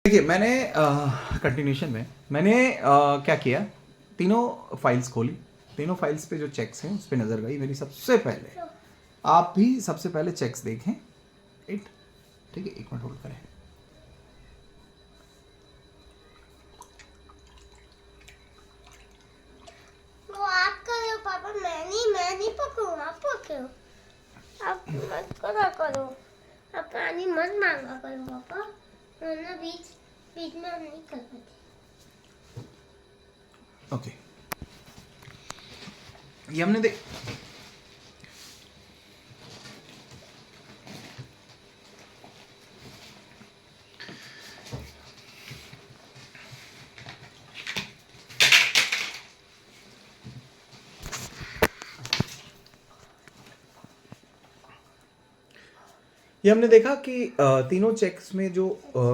देखिए मैंने कंटिन्यूशन में मैंने क्या किया, तीनों फाइल्स खोली। तीनों फाइल्स पे जो चेक्स हैं उस पर नज़र गई मेरी। सबसे पहले आप भी सबसे पहले चेक्स देखें। राइट, ठीक है, एक मिनट होल्ड करें। वो आप करो पापा, मैं नहीं पकड़ूं, आप पकड़ो। आप मत करो। आप पानी मत मांगा करो पापा, वरना बीच बीच में हम नहीं कर पाते। ओके, ये हमने देख ये हमने देखा कि तीनों चेक्स में जो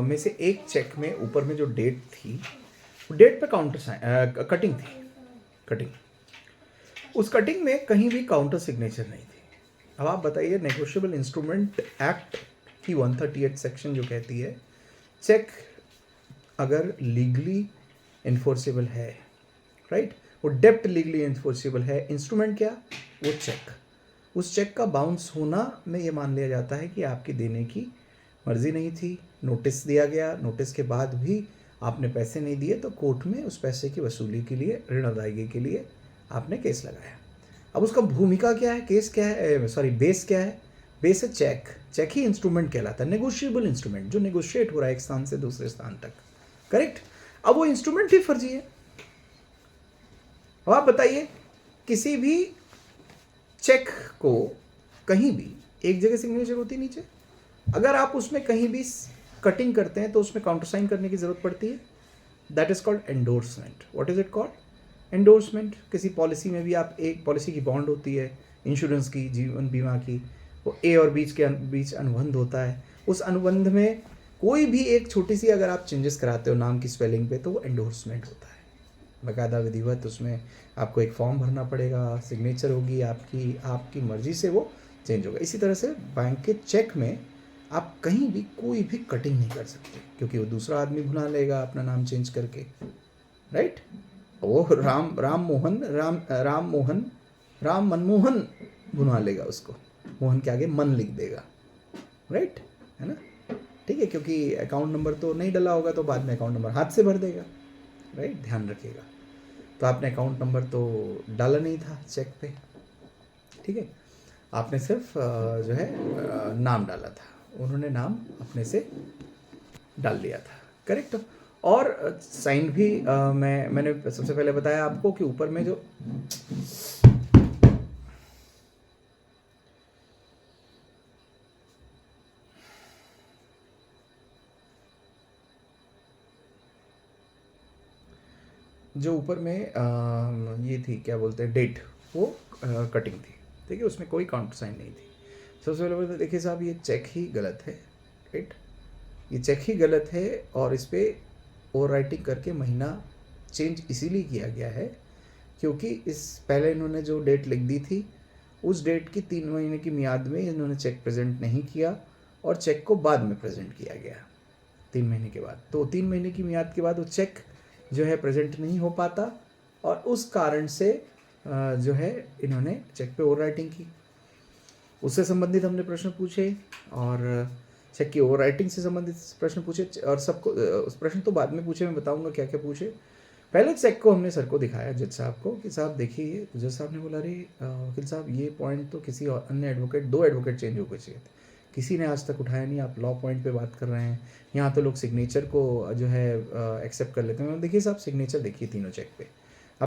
में से एक चेक में ऊपर में जो डेट थी, वो डेट पे काउंटर कटिंग थी। कटिंग, उस कटिंग में कहीं भी काउंटर सिग्नेचर नहीं थी। अब आप बताइए, नेगोशिएबल इंस्ट्रूमेंट एक्ट की 138 सेक्शन जो कहती है, चेक अगर लीगली इन्फोर्सेबल है, राइट, वो डेप्ट लीगली इन्फोर्सेबल है, इंस्ट्रूमेंट क्या, वो चेक, उस चेक का बाउंस होना में ये मान लिया जाता है कि आपकी देने की मर्जी नहीं थी। नोटिस दिया गया, नोटिस के बाद भी आपने पैसे नहीं दिए, तो कोर्ट में उस पैसे की वसूली के लिए, ऋण अदायगी के लिए आपने केस लगाया। अब उसका भूमिका क्या है, केस क्या है, सॉरी बेस क्या है, बेस है चेक। चेक ही इंस्ट्रूमेंट कहलाता है, नेगोशिएबल इंस्ट्रूमेंट, जो नेगोशिएट हो रहा है एक स्थान से दूसरे स्थान तक। करेक्ट। अब वो इंस्ट्रूमेंट ही फर्जी है। अब आप बताइए, किसी भी चेक को कहीं भी एक जगह सिग्नेचर होती है नीचे, अगर आप उसमें कहीं भी कटिंग करते हैं तो उसमें काउंटर साइन करने की जरूरत पड़ती है। That is called endorsement. What is it called? Endorsement. किसी पॉलिसी में भी आप, एक पॉलिसी की बॉन्ड होती है, इंश्योरेंस की, जीवन बीमा की, वो ए और बीच अनुबंध होता है। उस अनुबंध में कोई भी एक छोटी सी अगर आप चेंजेस कराते हो नाम की स्पेलिंग पे, तो वो एंडोर्समेंट होता है। बाकायदा विधिवत उसमें आपको एक फॉर्म भरना पड़ेगा, सिग्नेचर होगी आपकी, आपकी मर्जी से वो चेंज होगा। इसी तरह से बैंक के चेक में आप कहीं भी कोई भी कटिंग नहीं कर सकते, क्योंकि वो दूसरा आदमी भुना लेगा अपना नाम चेंज करके। राइट, वो राम मनमोहन भुना लेगा उसको, मोहन के आगे मन लिख देगा। राइट, है ना? ठीक है, क्योंकि अकाउंट नंबर तो नहीं डला होगा, तो बाद में अकाउंट नंबर हाथ से भर देगा। राइट, ध्यान रखिएगा। तो आपने अकाउंट नंबर तो डाला नहीं था चेक पे, ठीक है, आपने सिर्फ जो है नाम डाला था, उन्होंने नाम अपने से डाल दिया था। करेक्ट। और साइन भी मैंने सबसे पहले बताया आपको कि ऊपर में जो ऊपर में ये थी, क्या बोलते हैं, डेट, वो कटिंग थी। ठीक है, उसमें कोई काउंटर साइन नहीं थी। सबसे पहले देखिए साहब, ये चेक ही गलत है। राइट, ये चेक ही गलत है, और इस पर ओवर राइटिंग करके महीना चेंज इसीलिए किया गया है क्योंकि इस पहले इन्होंने जो डेट लिख दी थी, उस डेट की 3 महीने की मियाद में इन्होंने चेक प्रेजेंट नहीं किया, और चेक को बाद में प्रेजेंट किया गया 3 महीने के बाद। तो 3 महीने की मियाद के बाद वो चेक जो है प्रेजेंट नहीं हो पाता, और उस कारण से जो है इन्होंने चेक पे ओवर राइटिंग की। उससे संबंधित हमने प्रश्न पूछे, और चेक की ओवर राइटिंग से संबंधित प्रश्न पूछे, और सबको उस प्रश्न तो बाद में पूछे, मैं बताऊंगा क्या क्या पूछे। पहले चेक को हमने सर को दिखाया, जज साहब को, कि साहब देखिए। जज साहब ने बोला, अरे वकील साहब, ये पॉइंट तो किसी और अन्य एडवोकेट, 2 एडवोकेट चेंज हो गए चाहिए थे, किसी ने आज तक उठाया नहीं, आप लॉ पॉइंट पे बात कर रहे हैं, यहाँ तो लोग सिग्नेचर को जो है एक्सेप्ट कर लेते हैं। देखिए साहब, सिग्नेचर देखिए तीनों चेक पे,